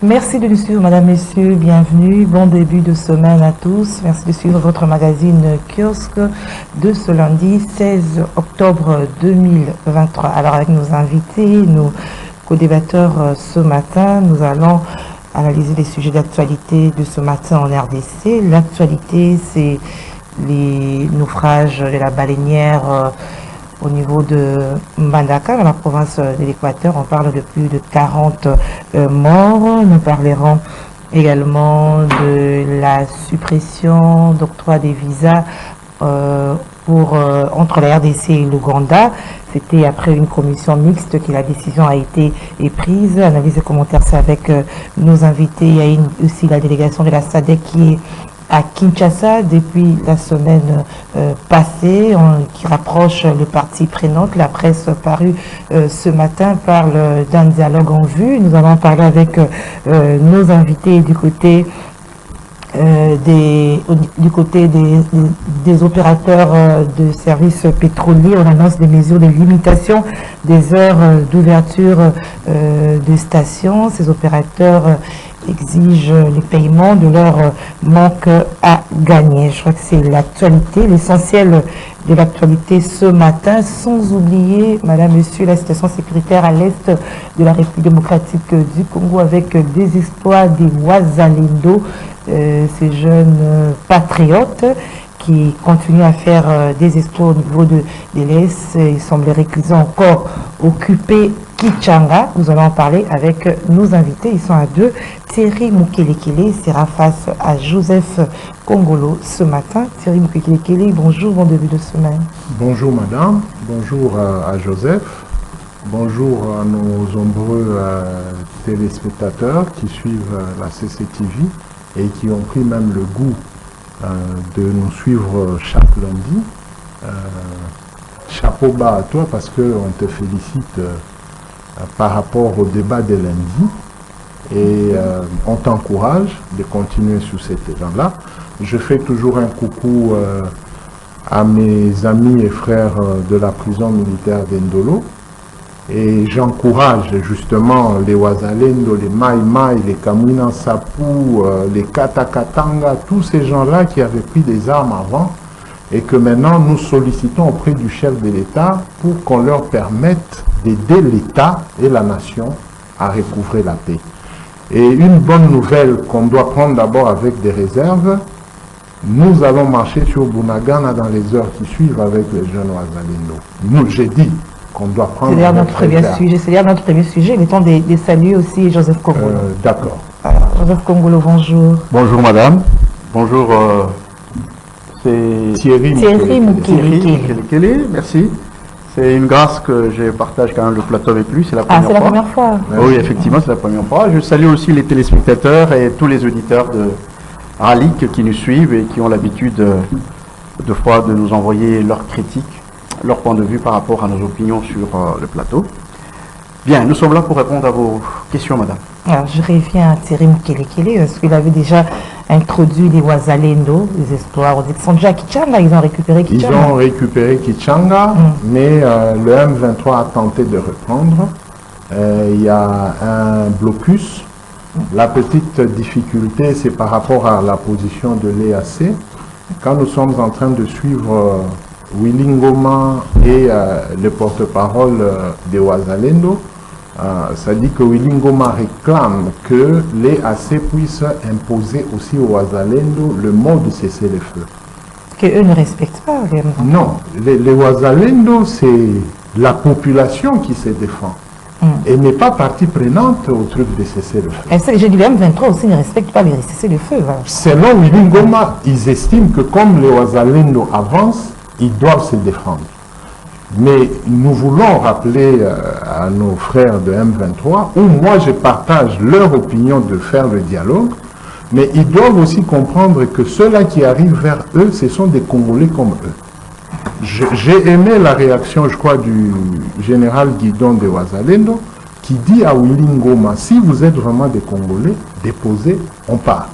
Merci de nous suivre, Madame, Messieurs, bienvenue, bon début de semaine à tous. Merci de suivre votre magazine Kiosque de ce lundi 16 octobre 2023. Alors avec nos invités, nos co-débatteurs ce matin, nous allons analyser les sujets d'actualité de ce matin en RDC. L'actualité, c'est les naufrages de la baleinière au niveau de Mbandaka, dans la province de l'Équateur. On parle de plus de 40 morts. Nous parlerons également de la suppression d'octroi des visas entre la RDC et l'Ouganda. C'était après une commission mixte que la décision a été prise. Analyse et commentaires, c'est avec nos invités. Il y a aussi la délégation de la SADC qui est à Kinshasa depuis la semaine passée, qui rapproche les parties prenantes. La presse parue ce matin parle d'un dialogue en vue. Nous allons parler avec nos invités du côté des opérateurs de services pétroliers. On annonce des mesures de limitation des heures d'ouverture des stations. Ces opérateurs exigent les paiements de leur manque à gagner. Je crois que c'est l'actualité, l'essentiel de l'actualité ce matin, sans oublier, Madame, Monsieur, la situation sécuritaire à l'est de la République démocratique du Congo avec des exploits des Wazalendo, ces jeunes patriotes qui continuent à faire des exploits au niveau de l'Est. Il semblerait qu'ils ont encore occupé Kichanga. Nous allons en parler avec nos invités. Ils sont à deux. Thierry Mukelekele sera face à Joseph Kongolo ce matin. Thierry Mukelekele, bonjour, bon début de semaine. Bonjour madame, bonjour à Joseph, bonjour à nos nombreux téléspectateurs qui suivent la CCTV et qui ont pris même le goût de nous suivre chaque lundi. Chapeau bas à toi parce qu'on te félicite par rapport au débat de lundi et on t'encourage de continuer sur cet élan-là. Je fais toujours un coucou à mes amis et frères de la prison militaire d'Endolo et j'encourage justement les Wazalendo, les Mai Mai, les Kamina Sapu, les Katakatanga, tous ces gens-là qui avaient pris des armes avant et que maintenant nous sollicitons auprès du chef de l'État pour qu'on leur permette d'aider l'État et la nation à recouvrer la paix. Et une bonne nouvelle qu'on doit prendre d'abord avec des réserves, nous allons marcher sur Bunagana dans les heures qui suivent avec les jeunes Wazalendo. J'ai dit qu'on doit prendre... C'est-à-dire notre premier sujet, il est temps de saluer aussi Joseph Kongolo. D'accord. Joseph Kongolo, bonjour. Bonjour madame, bonjour... c'est Thierry Mukelekele, merci. C'est une grâce que je partage quand même le plateau avec lui, c'est la première fois. Ah, c'est la première fois. Oui, effectivement, c'est la première fois. Je salue aussi les téléspectateurs et tous les auditeurs de Ralik qui nous suivent et qui ont l'habitude de fois de nous envoyer leurs critiques, leur point de vue par rapport à nos opinions sur le plateau. Bien, nous sommes là pour répondre à vos questions, madame. Alors, je reviens à Thierry Mukelekele, parce qu'il avait déjà introduit les Wazalendo, les exploits. Ils sont déjà à Kichanga, ils ont récupéré Kichanga. Ils ont récupéré Kichanga, mais le M23 a tenté de reprendre. Il y a un blocus. La petite difficulté, c'est par rapport à la position de l'EAC. Quand nous sommes en train de suivre Willy Ngoma et le porte-parole des Wazalendo, ça dit que Willy Ngoma réclame que l'EAC puisse imposer aussi aux Wazalendo le mode de cessez-le-feu. Que eux ne respectent pas, réellement. Non, les Wazalendo, c'est la population qui se défend. Et n'est pas partie prenante au truc de cessez-le-feu. Et ça, j'ai dit, le M23 aussi ne respecte pas les cessez-le-feu. Voilà. Selon Willy Ngoma, ils estiment que comme les Wazalendo avancent, ils doivent se défendre. Mais nous voulons rappeler à nos frères de M23, où moi je partage leur opinion de faire le dialogue, mais ils doivent aussi comprendre que ceux-là qui arrivent vers eux, ce sont des Congolais comme eux. J'ai aimé la réaction, je crois, du général Guidon de Wazalendo, qui dit à Willy Ngoma, si vous êtes vraiment des Congolais, déposez, on part.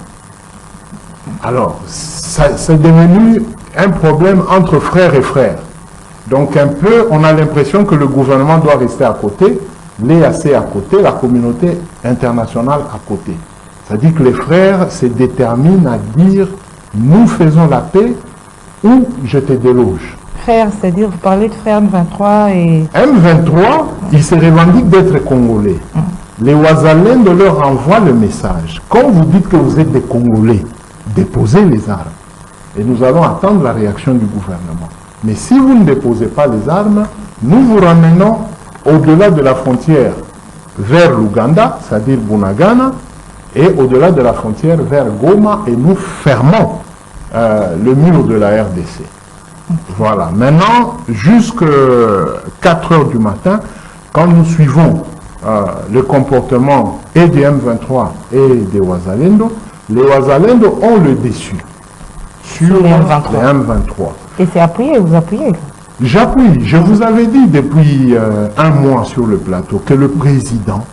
Alors, c'est devenu un problème entre frères et frères. Donc un peu, on a l'impression que le gouvernement doit rester à côté l'EAC à côté, la communauté internationale à côté. C'est-à-dire que les frères se déterminent à dire nous faisons la paix ou je te déloge. Frères, c'est-à-dire, vous parlez de frères M23 et... M23, ils se revendiquent d'être Congolais. Les Ouazalendo leur envoient le message. Quand vous dites que vous êtes des Congolais, déposez les armes. Et nous allons attendre la réaction du gouvernement. Mais si vous ne déposez pas les armes, nous vous ramenons au-delà de la frontière vers l'Ouganda, c'est-à-dire Bunagana, et au-delà de la frontière vers Goma, et nous fermons le mur de la RDC. Voilà. Maintenant, jusqu'à 4 heures du matin, quand nous suivons le comportement et des M23 et des Ouazalendo, les Ouazalendo ont le dessus sur les M23. Et c'est appuyé, vous appuyez? J'appuie. Je vous avais dit depuis un mois sur le plateau que le président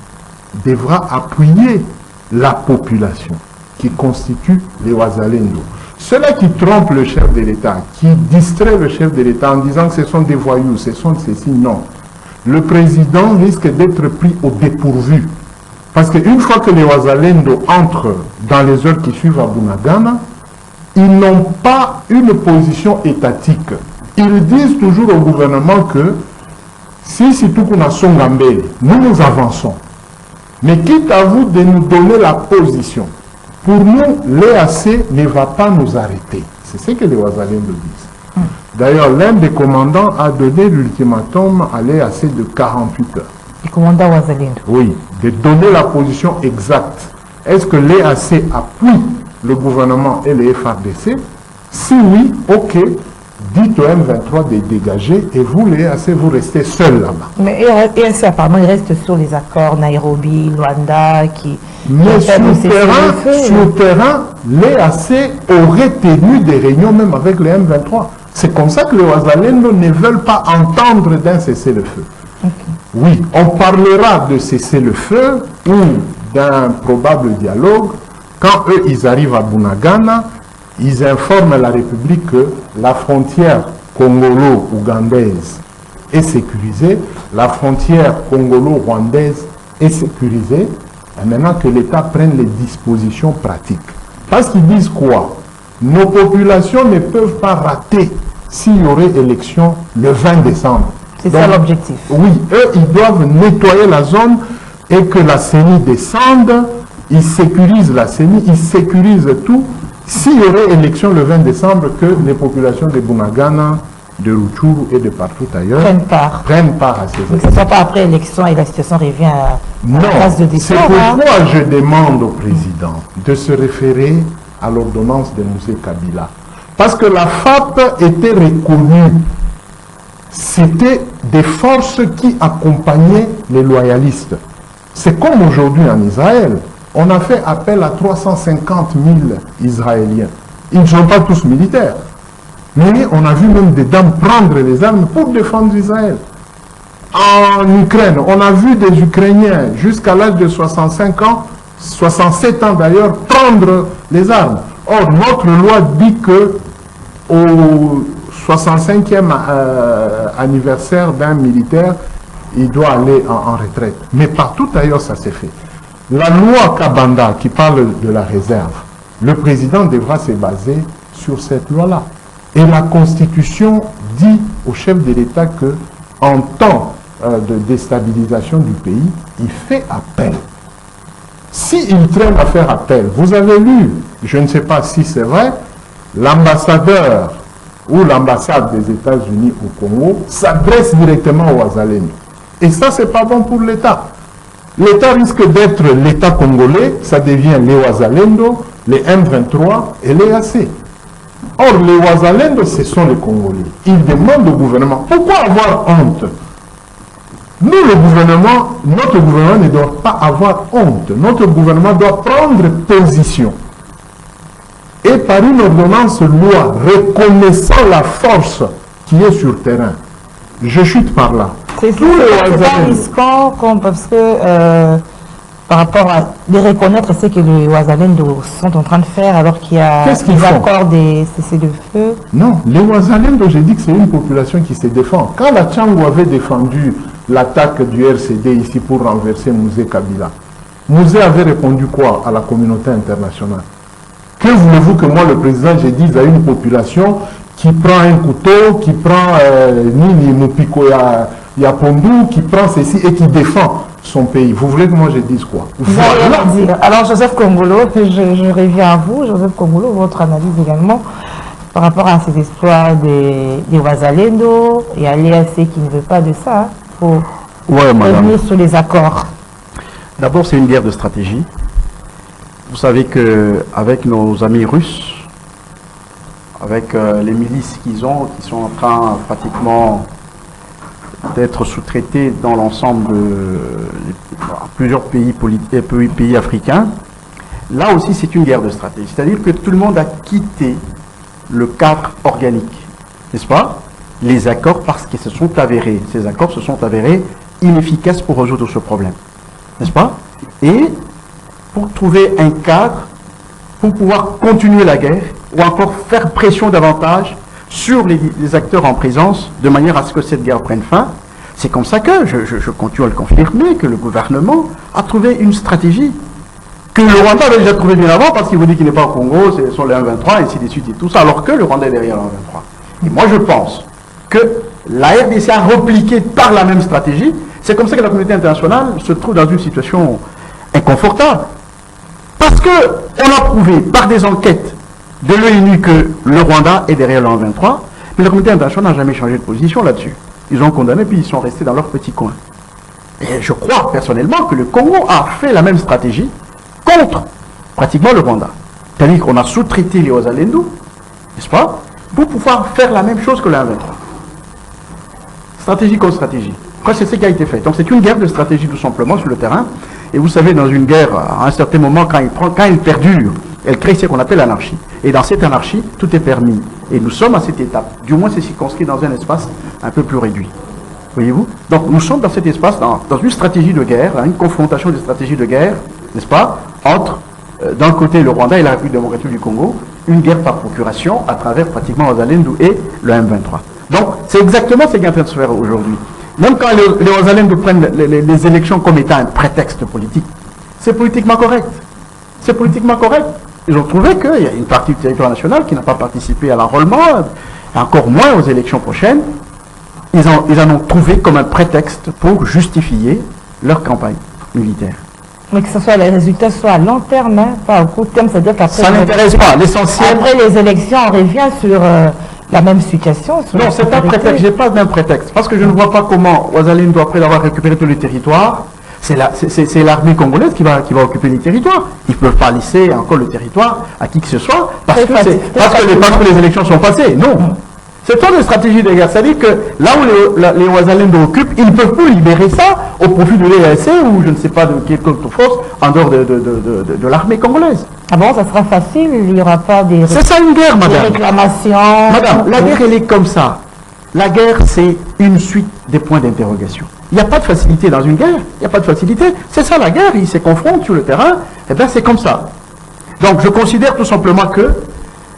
devra appuyer la population qui constitue les Ouazalendo. Ceux-là qui trompent le chef de l'État, qui distraient le chef de l'État en disant que ce sont des voyous, ce sont ceci, non. Le président risque d'être pris au dépourvu. Parce qu'une fois que les Ouazalendo entrent dans les heures qui suivent à Bunagana, ils n'ont pas une position étatique. Ils disent toujours au gouvernement que si tout qu'on a Songambele, nous avançons. Mais quitte à vous de nous donner la position, pour nous, l'EAC ne va pas nous arrêter. C'est ce que les Ouazalendo disent. D'ailleurs, l'un des commandants a donné l'ultimatum à l'EAC de 48 heures. Le commandant Ouazalendo. Oui, de donner la position exacte. Est-ce que l'EAC appuie le gouvernement et les FARDC? Si oui, ok, dites au M23 de dégager et vous, l'EAC, vous restez seuls là-bas. Mais EAC, apparemment, il reste sur les accords Nairobi, Luanda, qui... Mais sur terrain, l'EAC aurait tenu des réunions même avec les M23. C'est comme ça que les Ouazalendo ne veulent pas entendre d'un cessez-le-feu. Okay. Oui, on parlera de cessez-le-feu ou d'un probable dialogue quand eux, ils arrivent à Bunagana, ils informent la République que la frontière congolo-ougandaise est sécurisée, la frontière congolo-rwandaise est sécurisée, et maintenant que l'État prenne les dispositions pratiques. Parce qu'ils disent quoi? Nos populations ne peuvent pas rater s'il y aurait élection le 20 décembre. C'est ça l'objectif. Oui, eux, ils doivent nettoyer la zone et que la CENI descende, ils sécurisent la CENI, ils sécurisent tout. S'il y aurait élection le 20 décembre, que les populations de Bunagana, de Rutshuru et de partout ailleurs prennent part à ces élections. Ce ne soit pas après l'élection et la situation revient à la phase de c'est décembre. pourquoi je demande au président de se référer à l'ordonnance de M. Kabila. Parce que la FAP était reconnue. C'était des forces qui accompagnaient les loyalistes. C'est comme aujourd'hui en Israël. On a fait appel à 350 000 Israéliens. Ils ne sont pas tous militaires. Mais on a vu même des dames prendre les armes pour défendre Israël. En Ukraine, on a vu des Ukrainiens jusqu'à l'âge de 65 ans, 67 ans d'ailleurs, prendre les armes. Or, notre loi dit que au 65e anniversaire d'un militaire, il doit aller en retraite. Mais partout ailleurs, ça s'est fait. La loi Kabanda qui parle de la réserve, le président devra se baser sur cette loi-là. Et la Constitution dit au chef de l'État que, en temps de déstabilisation du pays, il fait appel. S'il traîne à faire appel, vous avez lu, je ne sais pas si c'est vrai, l'ambassadeur ou l'ambassade des États-Unis au Congo s'adresse directement aux Ouazalendo. Et ça, c'est pas bon pour l'État. L'État risque d'être l'État congolais, ça devient les Ouazalendo, les M23 et les AC. Or, les Ouazalendo, ce sont les Congolais. Ils demandent au gouvernement, pourquoi avoir honte? Nous, le gouvernement, notre gouvernement ne doit pas avoir honte. Notre gouvernement doit prendre position. Et par une ordonnance loi reconnaissant la force qui est sur le terrain. Je chute par là. C'est pas risquant parce que par rapport à les reconnaître ce que les Ouazalendo sont en train de faire alors qu'il y a des accords des cessez-le-feu. Non, les Ouazalendo, j'ai dit que c'est une population qui se défend. Quand la Tchango avait défendu l'attaque du RCD ici pour renverser Mouzé Kabila. Mouzé avait répondu quoi à la communauté internationale? Que voulez-vous que moi, le président, je dise à une population qui prend un couteau, qui prend Nini Mupiko Yapondu, qui prend ceci et qui défend son pays? Vous voulez que moi je dise quoi? Vous allez rien dire. Alors, Joseph Kongolo, je reviens à vous. Joseph Kongolo, votre analyse également par rapport à ces espoirs des Wazalendo et à l'EAC qui ne veut pas de ça. Il faut revenir sur les accords. D'abord, c'est une guerre de stratégie. Vous savez qu'avec nos amis russes, avec les milices qu'ils ont, qui sont en train pratiquement d'être sous-traités dans l'ensemble de plusieurs pays africains, là aussi c'est une guerre de stratégie. C'est-à-dire que tout le monde a quitté le cadre organique, n'est-ce pas? Les accords, parce que ces accords se sont avérés inefficaces pour résoudre ce problème, n'est-ce pas? Et pour trouver un cadre pour pouvoir continuer la guerre ou encore faire pression davantage sur les acteurs en présence de manière à ce que cette guerre prenne fin. C'est comme ça que, je continue à le confirmer, que le gouvernement a trouvé une stratégie que le Rwanda avait déjà trouvé bien avant parce qu'il vous dit qu'il n'est pas au Congo, ce sont les 1-23 et ainsi de suite et tout ça, alors que le Rwanda est derrière le 1-23. Et moi je pense que la RDC a repliqué par la même stratégie. C'est comme ça que la communauté internationale se trouve dans une situation inconfortable. Parce qu'on a prouvé par des enquêtes de l'ONU que le Rwanda est derrière le 1-23, mais la communauté internationale n'a jamais changé de position là-dessus. Ils ont condamné puis ils sont restés dans leur petit coin. Et je crois personnellement que le Congo a fait la même stratégie contre pratiquement le Rwanda. C'est-à-dire qu'on a sous-traité les Wazalendo, n'est-ce pas, pour pouvoir faire la même chose que le 1-23. Stratégie contre stratégie. C'est ce qui a été fait. Donc c'est une guerre de stratégie tout simplement sur le terrain. Et vous savez, dans une guerre, à un certain moment, quand elle perdure, elle crée ce qu'on appelle l'anarchie. Et dans cette anarchie, tout est permis. Et nous sommes à cette étape. Du moins, c'est circonscrit dans un espace un peu plus réduit. Voyez-vous? Donc nous sommes dans cet espace, dans une stratégie de guerre, une confrontation de stratégies de guerre, n'est-ce pas, entre, d'un côté, le Rwanda et la République démocratique du Congo, une guerre par procuration à travers pratiquement Wazalendo et le M23. Donc c'est exactement ce qui est en train de se faire aujourd'hui. Même quand les Wazalendo prennent les élections comme étant un prétexte politique, c'est politiquement correct. C'est politiquement correct. Ils ont trouvé qu'il y a une partie du territoire national qui n'a pas participé à l'enrôlement, et encore moins aux élections prochaines. Ils en ont trouvé comme un prétexte pour justifier leur campagne militaire. Mais que ce soit les résultats soient à long terme, hein, pas à court terme, c'est-à-dire qu'après... Ça n'intéresse pas. L'essentiel... Après les élections, on revient sur la même situation. Non, c'est pas un prétexte. Je n'ai pas le même prétexte. Parce que je ne vois pas comment Wazalendo, après avoir récupéré tous les territoires, c'est l'armée congolaise qui va occuper les territoires. Ils ne peuvent pas laisser encore le territoire à qui que ce soit parce que les élections sont passées. Non. C'est pas une stratégie de guerre. C'est-à-dire que là où les Wazalendo occupent, ils ne peuvent plus libérer ça au profit de l'EAC ou je ne sais pas de quelque autre force en dehors de l'armée congolaise. Ah bon, ça sera facile, il n'y aura pas des... C'est ça une guerre, madame. Des réclamations... Madame, la guerre, elle est comme ça. La guerre, c'est une suite des points d'interrogation. Il n'y a pas de facilité dans une guerre. Il n'y a pas de facilité. C'est ça la guerre. Ils se confrontent sur le terrain. Et bien, c'est comme ça. Donc, je considère tout simplement que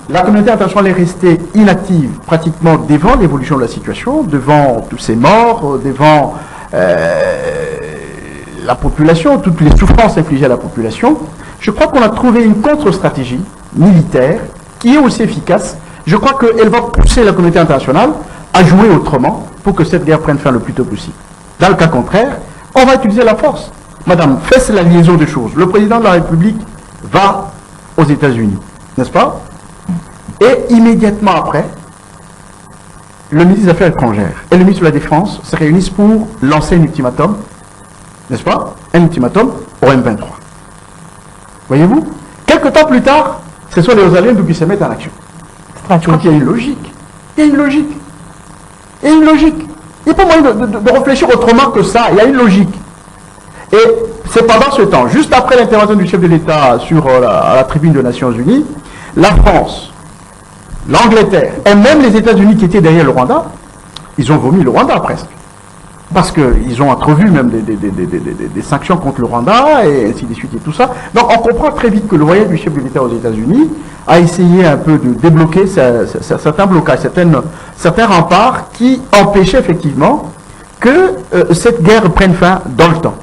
la communauté internationale est restée inactive pratiquement devant l'évolution de la situation, devant tous ces morts, devant la population, toutes les souffrances infligées à la population. Je crois qu'on a trouvé une contre-stratégie militaire qui est aussi efficace. Je crois qu'elle va pousser la communauté internationale à jouer autrement pour que cette guerre prenne fin le plus tôt possible. Dans le cas contraire, on va utiliser la force. Madame, faites la liaison des choses. Le président de la République va aux États-Unis, n'est-ce pas? Et immédiatement après, le ministre des Affaires étrangères et le ministre de la Défense se réunissent pour lancer un ultimatum, n'est-ce pas? Un ultimatum au M23. Voyez-vous? Quelques temps plus tard, ce sont les Wazalendo qui se mettent en action. Je crois qu'il y a une logique. Il y a une logique. Il y a une logique. Il n'y a pas moyen de réfléchir autrement que ça. Il y a une logique. Et c'est pendant ce temps, juste après l'intervention du chef de l'État sur la tribune des Nations Unies, la France, l'Angleterre et même les États-Unis qui étaient derrière le Rwanda, ils ont vomi le Rwanda presque. Parce qu'ils ont entrevu même des sanctions contre le Rwanda et ainsi de suite et tout ça. Donc on comprend très vite que le voyage du chef de l'État aux États-Unis a essayé un peu de débloquer certains blocages, certains remparts qui empêchaient effectivement que cette guerre prenne fin dans le temps.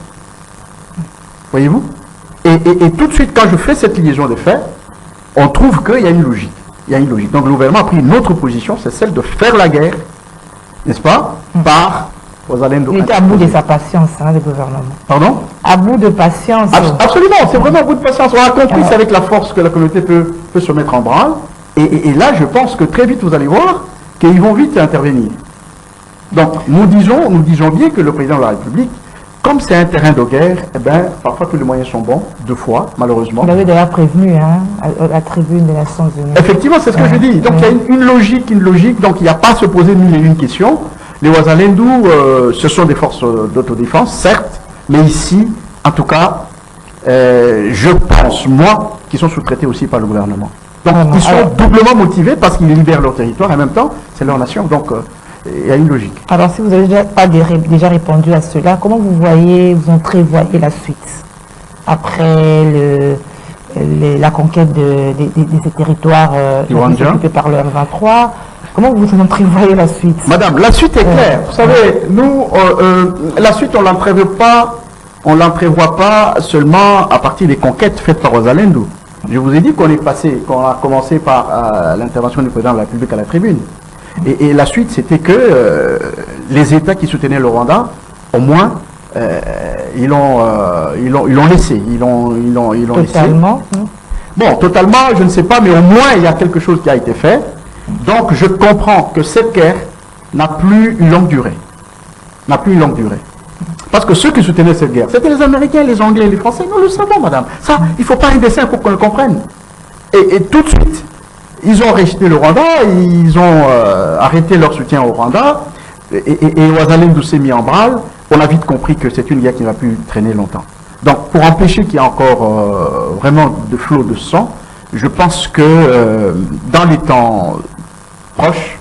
Voyez-vous? Et tout de suite, quand je fais cette liaison des faits, on trouve qu'il y a une logique. Il y a une logique. Donc le gouvernement a pris une autre position, c'est celle de faire la guerre, n'est-ce pas, par Rosalind. Il était à bout de sa patience, le gouvernement. Pardon? À bout de patience. Absolument, c'est vraiment à bout de patience. On a compris, c'est avec la force que la communauté peut se mettre en branle. Et là, je pense que très vite, vous allez voir qu'ils vont vite intervenir. Donc, nous disons bien que le président de la République, comme c'est un terrain de guerre, eh ben, parfois que les moyens sont bons, 2 fois, malheureusement. Vous l'avez d'ailleurs prévenu, à la tribune des Nations Unies. Effectivement, c'est ce que je dis. Donc, il y a une logique, donc il n'y a pas à se poser mille et une questions. Les Wazalendou, ce sont des forces d'autodéfense, certes, mais ici, en tout cas, je pense, moi, qu'ils sont sous-traités aussi par le gouvernement. Donc, ils sont doublement motivés parce qu'ils libèrent leur territoire et en même temps, c'est leur nation. Donc, il y a une logique. Alors, si vous n'avez pas déjà répondu à cela, comment vous entrevoyez la suite après la conquête de ces territoires occupés par le M23? Comment vous entrevoyez la suite? Madame, la suite est claire. Vous savez, nous, la suite, on ne l'entrevoit pas seulement à partir des conquêtes faites par Rosalind. Je vous ai dit qu'on a commencé par l'intervention du président de la République à la tribune. Et la suite, c'était que les États qui soutenaient le Rwanda, au moins, ils l'ont laissé. Ils l'ont Totalement. Laissé. Bon, totalement, je ne sais pas, mais au moins, il y a quelque chose qui a été fait. Donc, je comprends que cette guerre n'a plus une longue durée. Parce que ceux qui soutenaient cette guerre, c'était les Américains, les Anglais, les Français. Nous le savons, madame. Ça, il ne faut pas un dessin pour qu'on le comprenne. Et tout de suite, ils ont rejeté le Rwanda, ils ont arrêté leur soutien au Rwanda, et Ouazalendou s'est mis en branle. On a vite compris que c'est une guerre qui ne va plus traîner longtemps. Donc, pour empêcher qu'il y ait encore vraiment de flot de sang, je pense que dans les temps proches,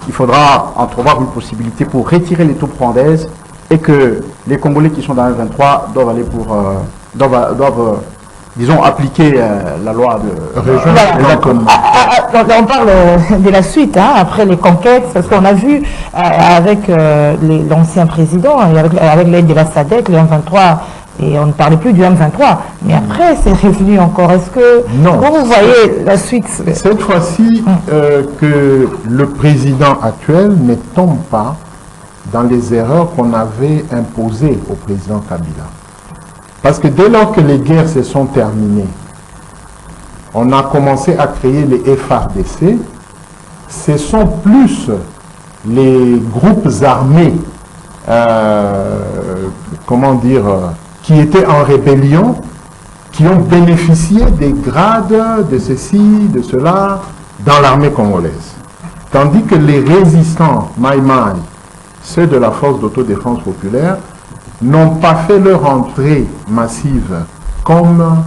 il faudra entrevoir une possibilité pour retirer les troupes rwandaises et que les Congolais qui sont dans le 23 doivent aller disons, appliquer la loi de région. On parle de la suite, après les conquêtes, parce qu'on a vu avec l'ancien président, et avec l'aide de la SADC, le M23, et on ne parlait plus du M23, mais après c'est revenu encore. Est-ce que comment vous voyez la suite? Cette fois-ci, que le président actuel ne tombe pas dans les erreurs qu'on avait imposées au président Kabila. Parce que dès lors que les guerres se sont terminées, on a commencé à créer les FARDC. Ce sont plus les groupes armés, qui étaient en rébellion, qui ont bénéficié des grades de ceci, de cela, dans l'armée congolaise. Tandis que les résistants Maïmaï, ceux de la force d'autodéfense populaire, n'ont pas fait leur entrée massive comme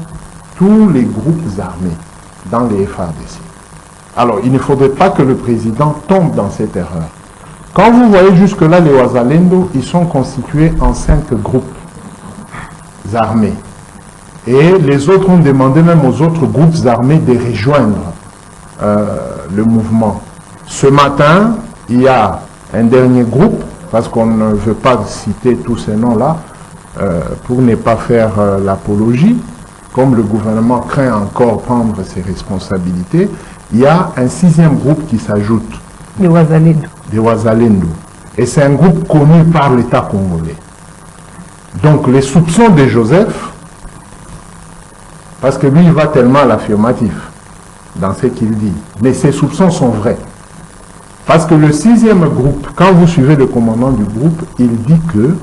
tous les groupes armés dans les FARDC. Alors, il ne faudrait pas que le président tombe dans cette erreur. Quand vous voyez jusque-là les Wazalendo, ils sont constitués en 5 groupes armés. Et les autres ont demandé même aux autres groupes armés de rejoindre le mouvement. Ce matin, il y a un dernier groupe, parce qu'on ne veut pas citer tous ces noms-là, pour ne pas faire l'apologie, comme le gouvernement craint encore prendre ses responsabilités, il y a un 6e groupe qui s'ajoute. Des Wazalendou. Des Wazalendou. Et c'est un groupe connu par l'État congolais. Donc les soupçons de Joseph, parce que lui il va tellement à l'affirmatif dans ce qu'il dit, mais ses soupçons sont vrais. Parce que le 6e groupe, quand vous suivez le commandant du groupe, il dit que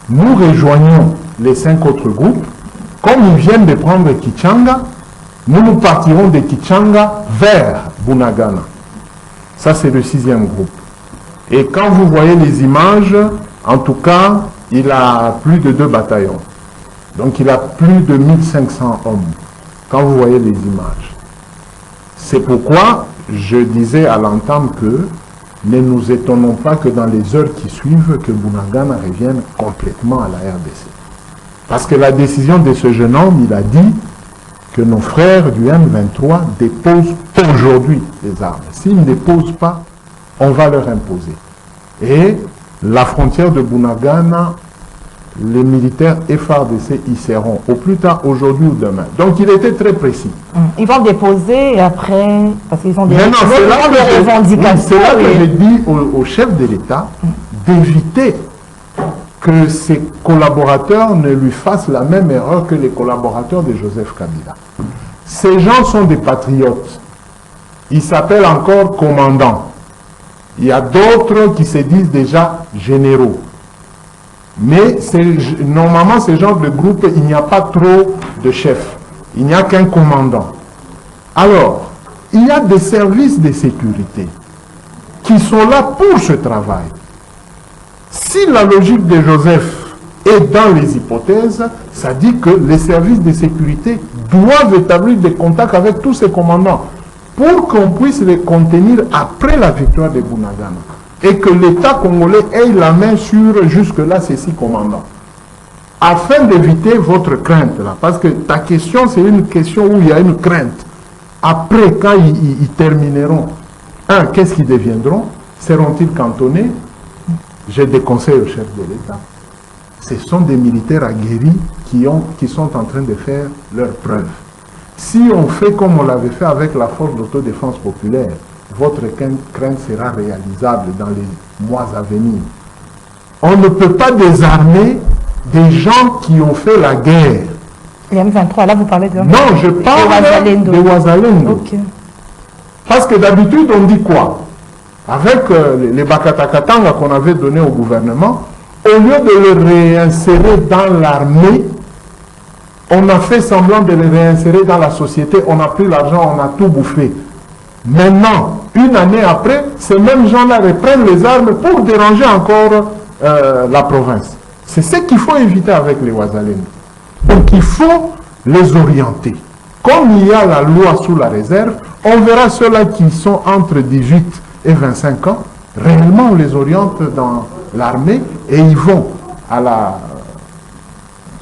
nous rejoignons les 5 autres groupes, comme ils viennent de prendre Kichanga, nous partirons de Kichanga vers Bunagana. Ça, c'est le 6e groupe. Et quand vous voyez les images, en tout cas, il a plus de 2 bataillons. Donc, il a plus de 1500 hommes, quand vous voyez les images. C'est pourquoi je disais à l'entame que ne nous étonnons pas que dans les heures qui suivent, que Bunagana revienne complètement à la RDC. Parce que la décision de ce jeune homme, il a dit que nos frères du M23 déposent aujourd'hui les armes. S'ils ne déposent pas, on va leur imposer. Et la frontière de Bunagana, les militaires FARDC y seront, au plus tard aujourd'hui ou demain. Donc il était très précis. Ils vont déposer et après, parce qu'ils ont des Maintenant, c'est là que revendications. c'est là que j'ai dit au chef de l'État d'éviter que ses collaborateurs ne lui fassent la même erreur que les collaborateurs de Joseph Kabila. Ces gens sont des patriotes. Ils s'appellent encore commandants. Il y a d'autres qui se disent déjà généraux. Mais normalement, ce genre de groupe, il n'y a pas trop de chefs. Il n'y a qu'un commandant. Alors, il y a des services de sécurité qui sont là pour ce travail. Si la logique de Joseph est dans les hypothèses, ça dit que les services de sécurité doivent établir des contacts avec tous ces commandants pour qu'on puisse les contenir après la victoire de Bunagana. Et que l'État congolais ait la main sur jusque-là ces 6 commandants. Afin d'éviter votre crainte, là, parce que ta question, c'est une question où il y a une crainte. Après, quand ils termineront, qu'est-ce qu'ils deviendront? Seront-ils cantonnés? J'ai des conseils au chef de l'État. Ce sont des militaires aguerris qui sont en train de faire leurs preuves. Si on fait comme on l'avait fait avec la force d'autodéfense populaire, votre crainte sera réalisable dans les mois à venir. On ne peut pas désarmer des gens qui ont fait la guerre. Les M23, là vous parlez de... Non, je parle de Ouazalendo. Okay. Parce que d'habitude, on dit quoi? Avec les Bakatakatanga qu'on avait donnés au gouvernement, au lieu de les réinsérer dans l'armée, on a fait semblant de les réinsérer dans la société, on a pris l'argent, on a tout bouffé. Maintenant, une année après, ces mêmes gens-là reprennent les armes pour déranger encore la province. C'est ce qu'il faut éviter avec les Ouazalendo. Donc il faut les orienter. Comme il y a la loi sous la réserve, on verra ceux-là qui sont entre 18 et 25 ans, réellement on les oriente dans l'armée et ils vont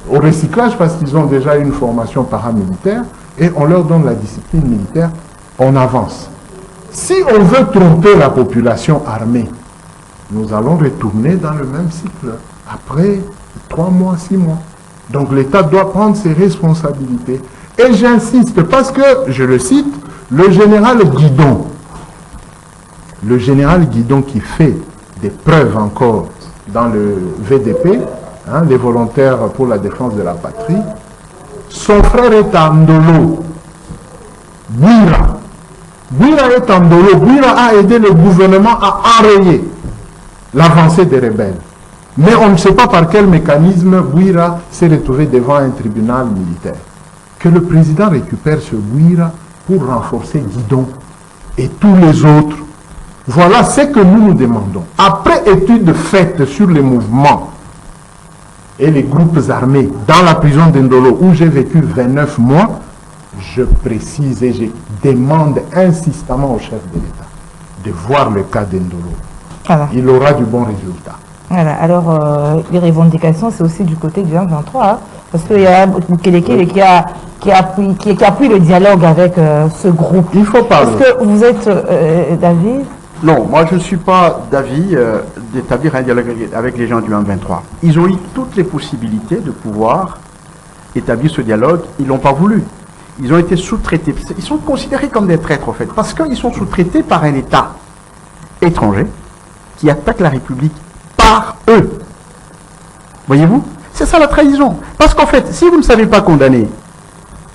au recyclage parce qu'ils ont déjà une formation paramilitaire et on leur donne la discipline militaire, on avance. Si on veut tromper la population armée, nous allons retourner dans le même cycle après 3 mois, 6 mois. Donc l'État doit prendre ses responsabilités. Et j'insiste parce que, je le cite, le général Guidon qui fait des preuves encore dans le VDP, les volontaires pour la défense de la patrie, son frère est à Ndolo, Bouira est à Ndolo, Bouira a aidé le gouvernement à enrayer l'avancée des rebelles. Mais on ne sait pas par quel mécanisme Bouira s'est retrouvé devant un tribunal militaire. Que le président récupère ce Bouira pour renforcer Guidon et tous les autres. Voilà ce que nous nous demandons. Après étude faite sur les mouvements et les groupes armés dans la prison d'Indolo où j'ai vécu 29 mois, je précise et je demande insistamment au chef de l'État de voir le cas d'Indolo. Voilà. Il aura du bon résultat. Voilà. Alors, les revendications, c'est aussi du côté du 1-23, parce qu'il y a Mukeleke qui appuie le dialogue avec ce groupe. Il faut parler. Est-ce que vous êtes David? Non, moi je ne suis pas d'avis d'établir un dialogue avec les gens du 1-23. Ils ont eu toutes les possibilités de pouvoir établir ce dialogue, ils ne l'ont pas voulu. Ils ont été sous-traités. Ils sont considérés comme des traîtres, en fait, parce qu'ils sont sous-traités par un État étranger qui attaque la République par eux. Voyez-vous? C'est ça la trahison. Parce qu'en fait, si vous ne savez pas condamner,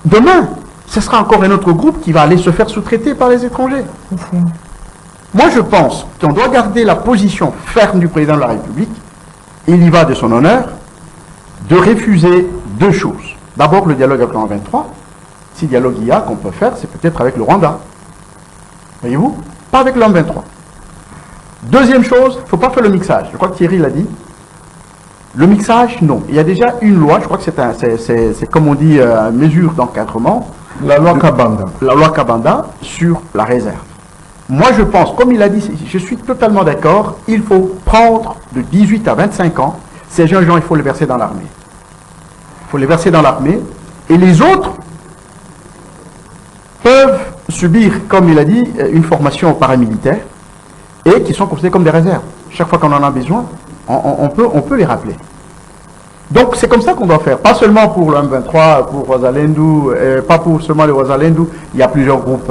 demain, ce sera encore un autre groupe qui va aller se faire sous-traiter par les étrangers. Moi, je pense qu'on doit garder la position ferme du président de la République, il y va de son honneur, de refuser 2 choses. D'abord, le dialogue avec le 1-23. Si dialogue il y a qu'on peut faire, c'est peut-être avec le Rwanda. Voyez-vous? Pas avec le 1-23. Deuxième chose, il ne faut pas faire le mixage. Je crois que Thierry l'a dit. Le mixage, non. Il y a déjà une loi, je crois que c'est comme on dit, mesure d'encadrement. La loi Kabanda. La loi Kabanda sur la réserve. Moi, je pense, comme il a dit, je suis totalement d'accord, il faut prendre de 18 à 25 ans, ces jeunes gens, il faut les verser dans l'armée. Il faut les verser dans l'armée. Et les autres peuvent subir, comme il a dit, une formation paramilitaire et qui sont considérés comme des réserves. Chaque fois qu'on en a besoin, On peut les rappeler. Donc c'est comme ça qu'on doit faire, pas seulement pour le M23, pour Rosalendou, pas pour seulement les Rosalendou, il y a plusieurs groupes,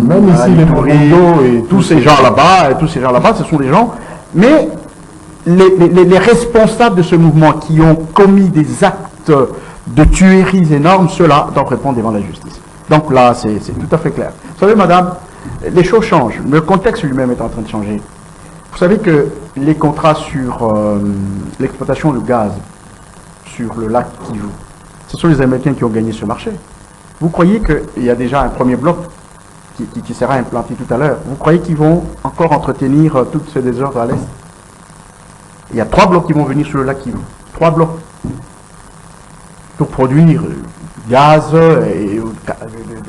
même ici les Mondo et tous ces gens là-bas, ce sont des gens, mais les responsables de ce mouvement qui ont commis des actes de tueries énormes, ceux-là doivent répondre devant la justice. Donc là, c'est tout à fait clair. Vous savez, madame, les choses changent, mais le contexte lui-même est en train de changer. Vous savez que les contrats sur l'exploitation de gaz sur le lac Kivu, ce sont les Américains qui ont gagné ce marché. Vous croyez qu'il y a déjà un premier bloc qui sera implanté tout à l'heure? Vous croyez qu'ils vont encore entretenir tout ce désordre à l'est? Il y a 3 blocs qui vont venir sur le lac Kivu. 3 blocs. Pour produire gaz et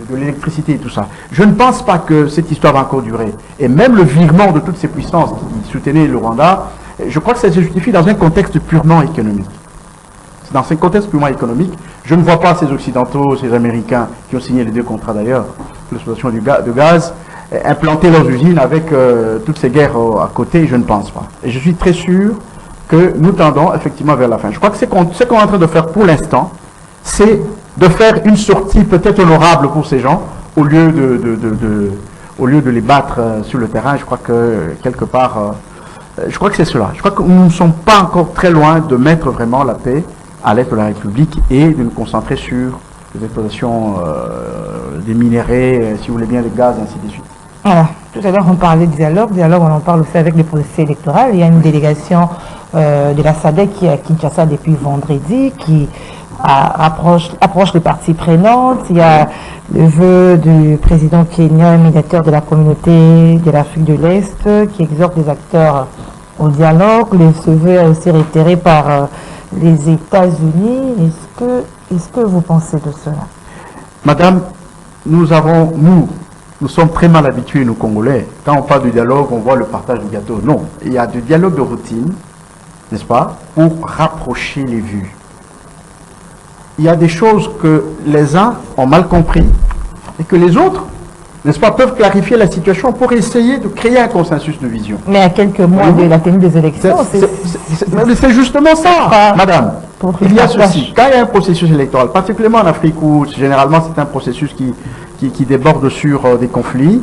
de l'électricité et tout ça. Je ne pense pas que cette histoire va encore durer. Et même le virement de toutes ces puissances qui soutenaient le Rwanda, je crois que ça se justifie dans un contexte purement économique. Dans ce contexte purement économique, je ne vois pas ces Occidentaux, ces Américains, qui ont signé les 2 contrats d'ailleurs, l'exploitation de gaz, implanter leurs usines avec toutes ces guerres à côté, je ne pense pas. Et je suis très sûr que nous tendons effectivement vers la fin. Je crois que ce qu'on est en train de faire pour l'instant, c'est de faire une sortie peut-être honorable pour ces gens, au lieu de les battre sur le terrain. Je crois que quelque part, je crois que c'est cela. Je crois que nous ne sommes pas encore très loin de mettre vraiment la paix à l'est de la République et de nous concentrer sur les exploitations des minéraux, si vous voulez bien, les gaz, ainsi de suite. Voilà. Tout à l'heure, on parlait de dialogue. Dialogue, on en parle aussi avec le processus électoral. Il y a une délégation de la SADC qui est à Kinshasa depuis vendredi, qui approche les parties prenantes. Il y a le vœu du président kenyan, médiateur de la communauté de l'Afrique de l'Est, qui exhorte les acteurs au dialogue. Ce vœu est aussi réitéré par les États-Unis. Est-ce que vous pensez de cela? Madame, nous sommes très mal habitués, nous Congolais. Quand on parle de dialogue, on voit le partage du gâteau. Non, il y a du dialogue de routine, n'est-ce pas, pour rapprocher les vues. Il y a des choses que les uns ont mal compris et que les autres, n'est-ce pas, peuvent clarifier la situation pour essayer de créer un consensus de vision. Mais à quelques mois de la tenue des élections, c'est justement ça, madame. Il y a ceci. Quand il y a un processus électoral, particulièrement en Afrique où généralement c'est un processus qui déborde sur des conflits,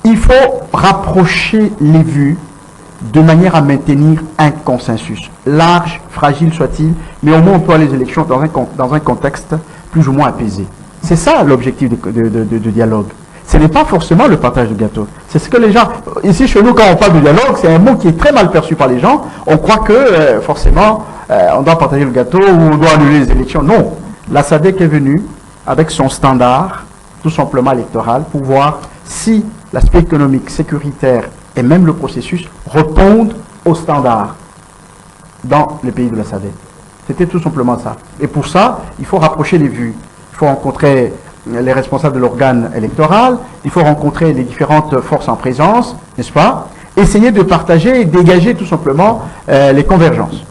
il faut rapprocher les vues de manière à maintenir un consensus, large, fragile soit-il, mais au moins on peut aller aux élections dans un contexte plus ou moins apaisé. C'est ça l'objectif de dialogue. Ce n'est pas forcément le partage de gâteau. C'est ce que les gens... Ici, chez nous, quand on parle de dialogue, c'est un mot qui est très mal perçu par les gens. On croit que, forcément, on doit partager le gâteau ou on doit annuler les élections. Non. La SADC est venue avec son standard, tout simplement électoral, pour voir si l'aspect économique, sécuritaire et même le processus répondent aux standards dans les pays de la SADC. C'était tout simplement ça. Et pour ça, il faut rapprocher les vues. Il faut rencontrer les responsables de l'organe électoral, il faut rencontrer les différentes forces en présence, n'est-ce pas? Essayer de partager et dégager tout simplement les convergences.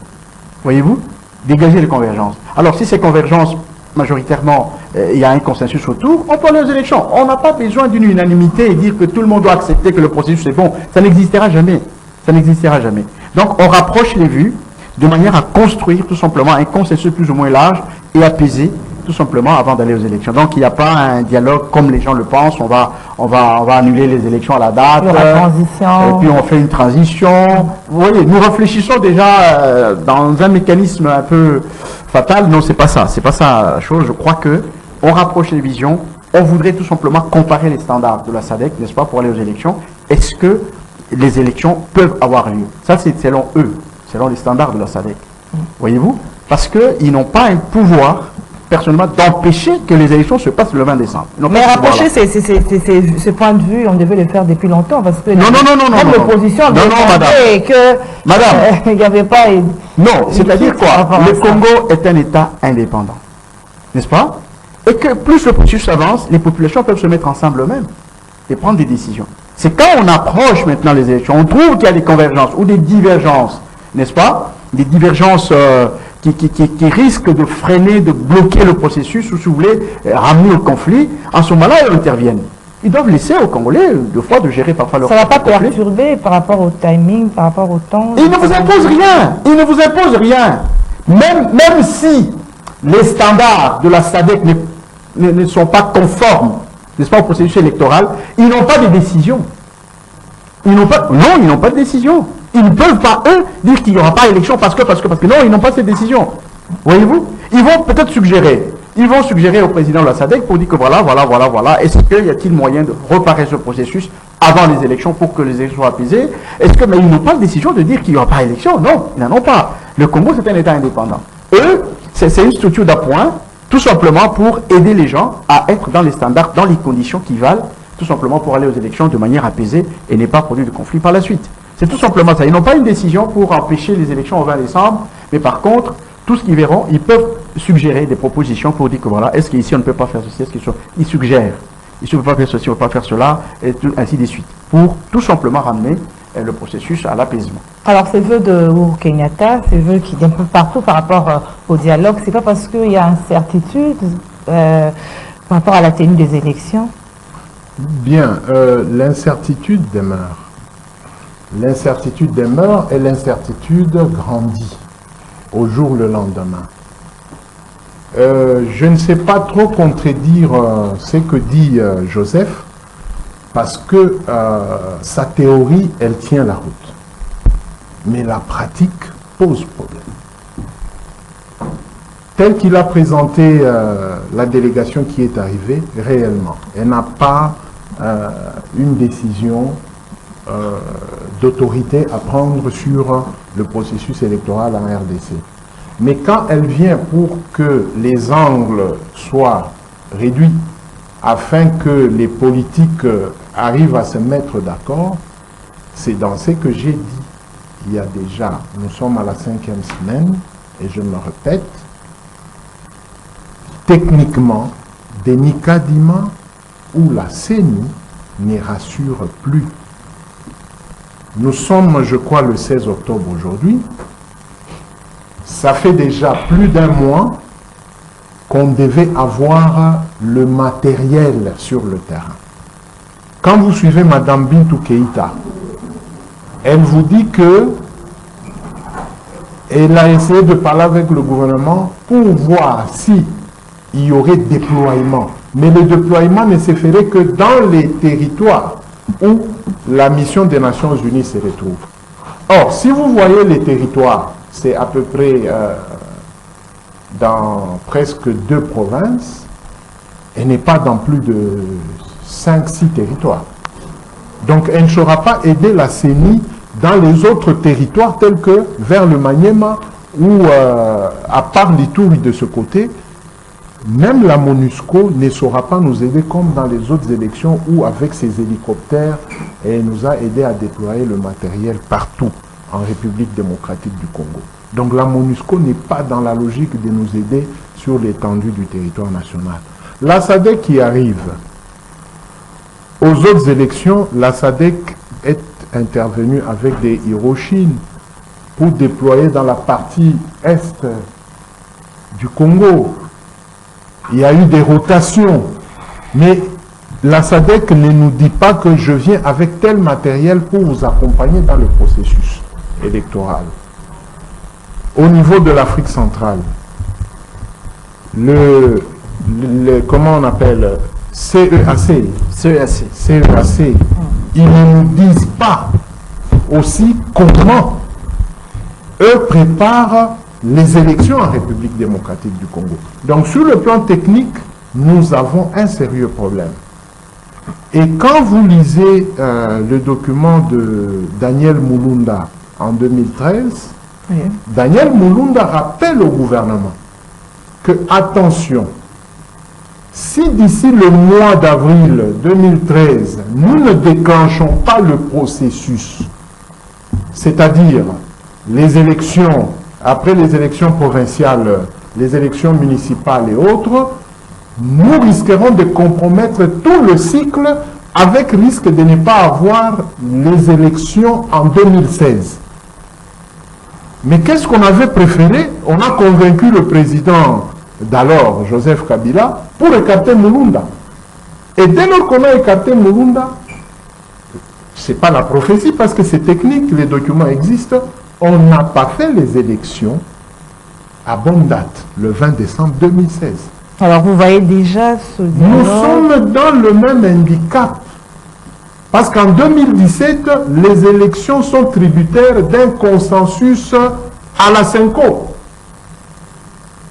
Voyez-vous? Dégager les convergences. Alors si ces convergences, majoritairement, il y a un consensus autour, on peut aller aux élections. On n'a pas besoin d'une unanimité et dire que tout le monde doit accepter que le processus est bon. Ça n'existera jamais. Ça n'existera jamais. Donc on rapproche les vues de manière à construire tout simplement un consensus plus ou moins large et apaisé, tout simplement avant d'aller aux élections. Donc il n'y a pas un dialogue comme les gens le pensent, on va annuler les élections à la date, et puis on fait une transition. Vous voyez, nous réfléchissons déjà dans un mécanisme un peu fatal. Non, c'est pas ça la chose. Je crois que on rapproche les visions, on voudrait tout simplement comparer les standards de la SADC, n'est-ce pas, pour aller aux élections. Est-ce que les élections peuvent avoir lieu? Ça, c'est selon eux, selon les standards de la SADC. Voyez-vous? Parce qu'ils n'ont pas un pouvoir personnellement d'empêcher que les élections se passent le 20 décembre. Mais rapprocher ce point de vue, on devait le faire depuis longtemps parce que non, l'opposition avait que madame, il n'y avait pas... Non, c'est-à-dire quoi? Le Congo est un État indépendant, n'est-ce pas? Et que plus le processus avance, les populations peuvent se mettre ensemble eux-mêmes et prendre des décisions. C'est quand on approche maintenant les élections, on trouve qu'il y a des convergences ou des divergences, n'est-ce pas? Des divergences qui risquent de freiner, de bloquer le processus ou, si vous voulez, ramener au conflit. En ce moment-là, ils interviennent. Ils doivent laisser aux Congolais, de fois, de gérer parfois leur... Ça ne va pas conflit. perturber par rapport au timing, par rapport au temps? Ils ne vous imposent rien. Ils ne vous imposent rien. Même si les standards de la SADC ne sont pas conformes, n'est-ce pas, au processus électoral, ils n'ont pas de décision. Ils n'ont pas de décision. Ils ne peuvent pas, eux, dire qu'il n'y aura pas élection parce que non, ils n'ont pas cette décision. Voyez-vous? Ils vont peut-être suggérer. Ils vont suggérer au président de la SADC pour dire que voilà. Est-ce qu'il y a-t-il moyen de reparer ce processus avant les élections pour que les élections soient apaisées? Mais ils n'ont pas de décision de dire qu'il n'y aura pas élection. Non, ils n'en ont pas. Le Congo, c'est un État indépendant. Eux, c'est une structure d'appoint, tout simplement pour aider les gens à être dans les standards, dans les conditions qui valent, tout simplement pour aller aux élections de manière apaisée et ne pas produire de conflit par la suite. C'est tout simplement ça. Ils n'ont pas une décision pour empêcher les élections au 20 décembre, mais par contre, tout ce qu'ils verront, ils peuvent suggérer des propositions pour dire que voilà, est-ce qu'ici on ne peut pas faire ceci, ils suggèrent. Ici on ne peut pas faire ceci, on ne peut pas faire cela, et ainsi de suite, pour tout simplement ramener le processus à l'apaisement. Alors, ces vœux de Uhuru Kenyatta, ces vœux qui viennent un peu partout par rapport au dialogue, c'est pas parce qu'il y a incertitude par rapport à la tenue des élections? Bien, l'incertitude demeure. L'incertitude demeure et l'incertitude grandit au jour le lendemain. Je ne sais pas trop contredire ce que dit Joseph, parce que sa théorie, elle tient la route. Mais la pratique pose problème. Tel qu'il a présenté la délégation qui est arrivée, réellement, elle n'a pas une décision d'autorité à prendre sur le processus électoral en RDC. Mais quand elle vient pour que les angles soient réduits afin que les politiques arrivent à se mettre d'accord, c'est dans ce que j'ai dit. Il y a déjà, nous sommes à la 5e semaine, et je me répète, techniquement, des Nicadima où la CENI ne rassure plus. Nous sommes, je crois, le 16 octobre aujourd'hui. Ça fait déjà plus d'un mois qu'on devait avoir le matériel sur le terrain. Quand vous suivez Mme Bintou Keïta, elle vous dit que elle a essayé de parler avec le gouvernement pour voir si il y aurait déploiement. Mais le déploiement ne se ferait que dans les territoires où la mission des Nations Unies se retrouve. Or, si vous voyez les territoires, c'est à peu près dans presque 2 provinces, et n'est pas dans plus de 5-6 territoires. Donc, elle ne saura pas aider la CENI dans les autres territoires tels que vers le Maniema, où, à part l'Ituri de ce côté, même la MONUSCO ne saura pas nous aider comme dans les autres élections où, avec ses hélicoptères, elle nous a aidé à déployer le matériel partout en République démocratique du Congo. Donc la MONUSCO n'est pas dans la logique de nous aider sur l'étendue du territoire national. La SADC qui arrive aux autres élections, la SADC est intervenue avec des Hiroshima pour déployer dans la partie est du Congo. Il y a eu des rotations, mais la SADC ne nous dit pas que je viens avec tel matériel pour vous accompagner dans le processus électoral. Au niveau de l'Afrique centrale, comment on appelle CEAC, ils ne nous disent pas aussi comment eux préparent les élections en République démocratique du Congo. Donc sur le plan technique, nous avons un sérieux problème. Et quand vous lisez le document de Daniel Mulunda en 2013, oui. Daniel Mulunda rappelle au gouvernement que, attention, si d'ici le mois d'avril 2013, nous ne déclenchons pas le processus, c'est-à-dire les élections, après les élections provinciales, les élections municipales et autres, nous risquerons de compromettre tout le cycle avec risque de ne pas avoir les élections en 2016. Mais qu'est-ce qu'on avait préféré? On a convaincu le président d'alors, Joseph Kabila, pour écarter Mulunda. Et dès lors qu'on a écarté Murunda, c'est pas la prophétie parce que c'est technique, les documents existent, on n'a pas fait les élections à bonne date, le 20 décembre 2016. Alors vous voyez déjà ce dialogue. Nous sommes dans le même handicap. Parce qu'en 2017, les élections sont tributaires d'un consensus à la Senko.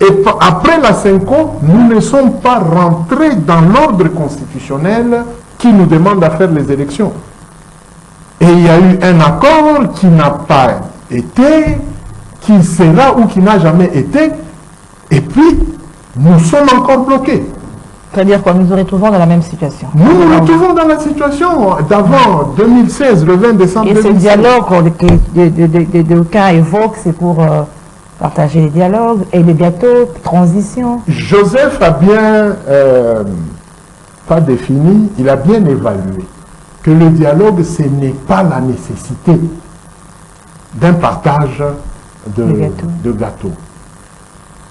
Et après la Senko, nous ne sommes pas rentrés dans l'ordre constitutionnel qui nous demande à faire les élections. Et il y a eu un accord qui n'a pas été, qui sera ou qui n'a jamais été, et puis nous sommes encore bloqués. C'est-à-dire quoi, nous nous retrouvons dans la même situation. Nous nous retrouvons dans la situation d'avant 2016, le 20 décembre Et 2016. ce dialogue que d'aucuns évoquent, c'est pour partager les dialogues et les bientôt transition. Joseph a bien, pas défini, il a bien évalué que le dialogue, ce n'est pas la nécessité d'un partage de gâteaux.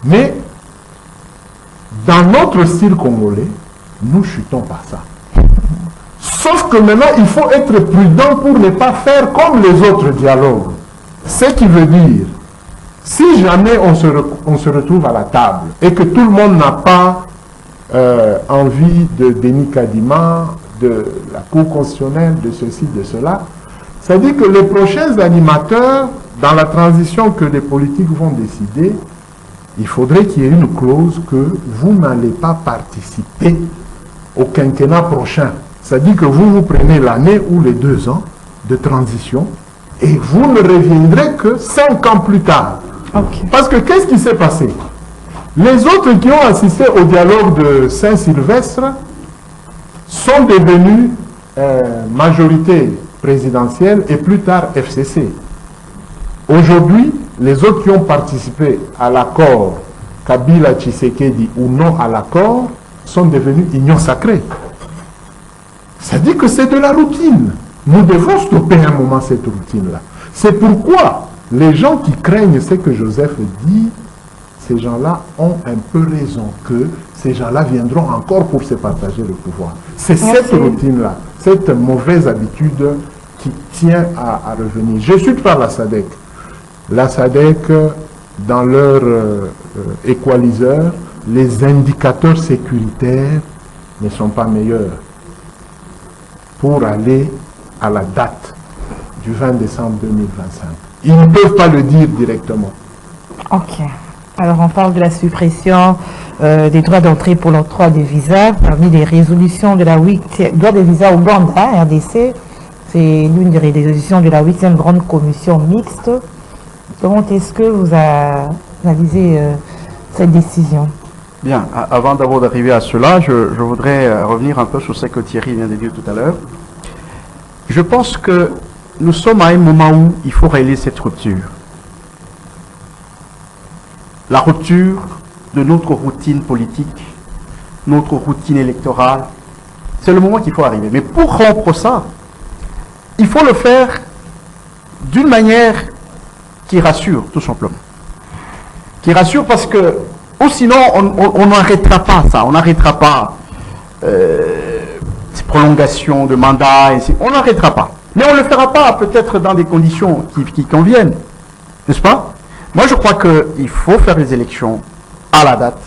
Mais dans notre style congolais, nous chutons par ça. Sauf que maintenant, il faut être prudent pour ne pas faire comme les autres dialogues. Ce qui veut dire, si jamais on se retrouve à la table et que tout le monde n'a pas envie de Denis Kadima, de la Cour constitutionnelle, de ceci, de cela, ça dit que les prochains animateurs, dans la transition que les politiques vont décider, il faudrait qu'il y ait une clause que vous n'allez pas participer au quinquennat prochain. C'est-à-dire que vous prenez l'année ou les 2 ans de transition et vous ne reviendrez que 5 ans plus tard. Okay. Parce que qu'est-ce qui s'est passé? Les autres qui ont assisté au dialogue de Saint-Sylvestre sont devenus majorité présidentielle et plus tard FCC. Aujourd'hui, les autres qui ont participé à l'accord Kabila Tshisekedi ou non à l'accord sont devenus union sacrée. Ça dit que c'est de la routine. Nous devons stopper un moment cette routine-là. C'est pourquoi les gens qui craignent ce que Joseph dit, ces gens-là ont un peu raison, que ces gens-là viendront encore pour se partager le pouvoir. C'est cette routine-là, cette mauvaise habitude qui tient à revenir. Je suis par la SADC. La SADC, dans leur équaliseur, les indicateurs sécuritaires ne sont pas meilleurs pour aller à la date du 20 décembre 2025. Ils ne peuvent pas le dire directement. Ok. Alors on parle de la suppression des droits d'entrée pour l'octroi des visas parmi les résolutions de la 8e, droit des visas Ouganda, RDC. C'est l'une des résolutions de la 8e grande commission mixte. Comment est-ce que vous analysez cette décision? Bien, avant d'abord d'arriver à cela, je voudrais revenir un peu sur ce que Thierry vient de dire tout à l'heure. Je pense que nous sommes à un moment où il faut réaliser cette rupture. La rupture de notre routine politique, notre routine électorale, c'est le moment qu'il faut arriver. Mais pour rompre ça, il faut le faire d'une manière qui rassure, tout simplement. Qui rassure parce que, ou sinon, on n'arrêtera pas ça, on n'arrêtera pas ces prolongations de mandat, on n'arrêtera pas. Mais on ne le fera pas peut-être dans des conditions qui conviennent, n'est-ce pas? Moi, je crois qu'il faut faire les élections à la date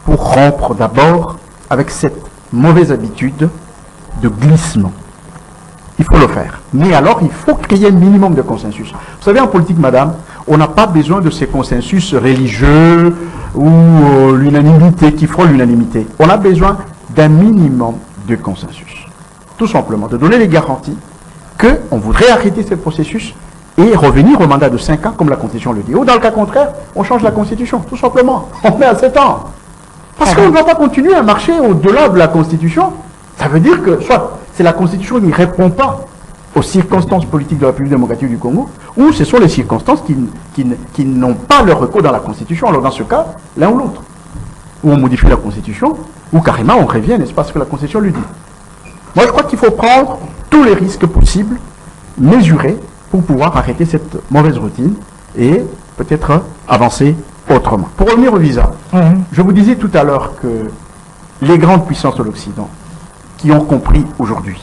pour rompre d'abord avec cette mauvaise habitude de glissement. Il faut le faire. Mais alors, il faut créer un minimum de consensus. Vous savez, en politique, madame, on n'a pas besoin de ces consensus religieux ou l'unanimité qui frôle l'unanimité. On a besoin d'un minimum de consensus. Tout simplement, de donner les garanties qu'on voudrait arrêter ce processus et revenir au mandat de 5 ans, comme la Constitution le dit. Ou dans le cas contraire, on change la Constitution, tout simplement. On met à 7 ans. Parce qu'on ne va pas continuer à marcher au-delà de la Constitution. Ça veut dire que soit c'est la Constitution qui ne répond pas aux circonstances politiques de la République démocratique du Congo, ou ce sont les circonstances qui n'ont pas leur recours dans la Constitution. Alors dans ce cas, l'un ou l'autre. Ou on modifie la Constitution, ou carrément on revient, n'est-ce pas, ce que la Constitution lui dit. Moi je crois qu'il faut prendre tous les risques possibles, mesurés, pour pouvoir arrêter cette mauvaise routine et peut-être avancer autrement. Pour revenir au visa, je vous disais tout à l'heure que les grandes puissances de l'Occident qui ont compris aujourd'hui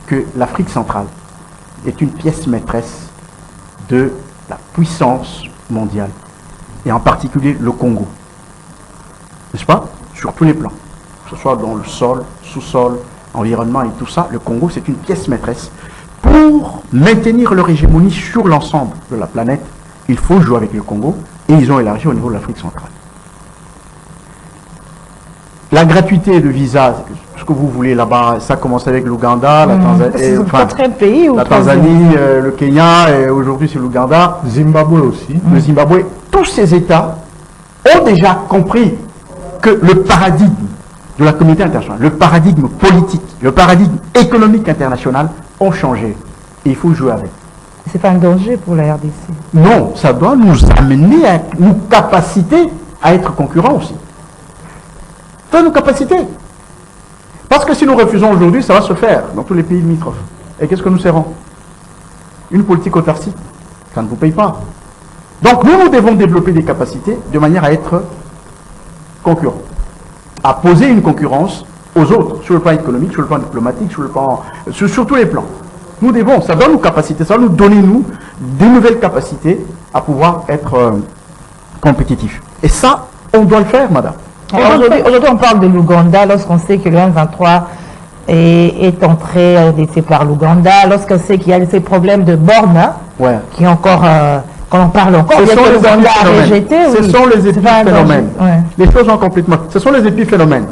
que l'Afrique centrale est une pièce maîtresse de la puissance mondiale, et en particulier le Congo. N'est-ce pas? Sur tous les plans, que ce soit dans le sol, sous-sol, environnement et tout ça, le Congo c'est une pièce maîtresse. Pour maintenir leur hégémonie sur l'ensemble de la planète, il faut jouer avec le Congo, et ils ont élargi au niveau de l'Afrique centrale. La gratuité de visa, ce que vous voulez là-bas, ça commence avec l'Ouganda, la Tanzanie, le Kenya, et aujourd'hui c'est l'Ouganda. Zimbabwe aussi. Le Zimbabwe. Tous ces États ont déjà compris que le paradigme de la communauté internationale, le paradigme politique, le paradigme économique international ont changé. Et il faut jouer avec. C'est pas un danger pour la RDC? Non, ça doit nous amener à nous capaciter à être concurrents aussi. Ça doit nous capaciter. Parce que si nous refusons aujourd'hui, ça va se faire dans tous les pays limitrophes. Et qu'est-ce que nous serons? Une politique autarcique. Ça ne vous paye pas. Donc nous devons développer des capacités de manière à être concurrents. À poser une concurrence aux autres, sur le plan économique, sur le plan diplomatique, sur tous les plans. Nous devons, ça doit nous capaciter, ça doit nous donner, nous, des nouvelles capacités à pouvoir être compétitifs. Et ça, on doit le faire, madame. Aujourd'hui, on parle de l'Ouganda, lorsqu'on sait que le M23 est entré par l'Ouganda, lorsqu'on sait qu'il y a ces problèmes de bornes, ouais, qui encore, qu'on en parle encore, ce sont les épiphénomènes. Ce sont les épiphénomènes. Ouais. Les choses ont complètement... Ce sont les épiphénomènes.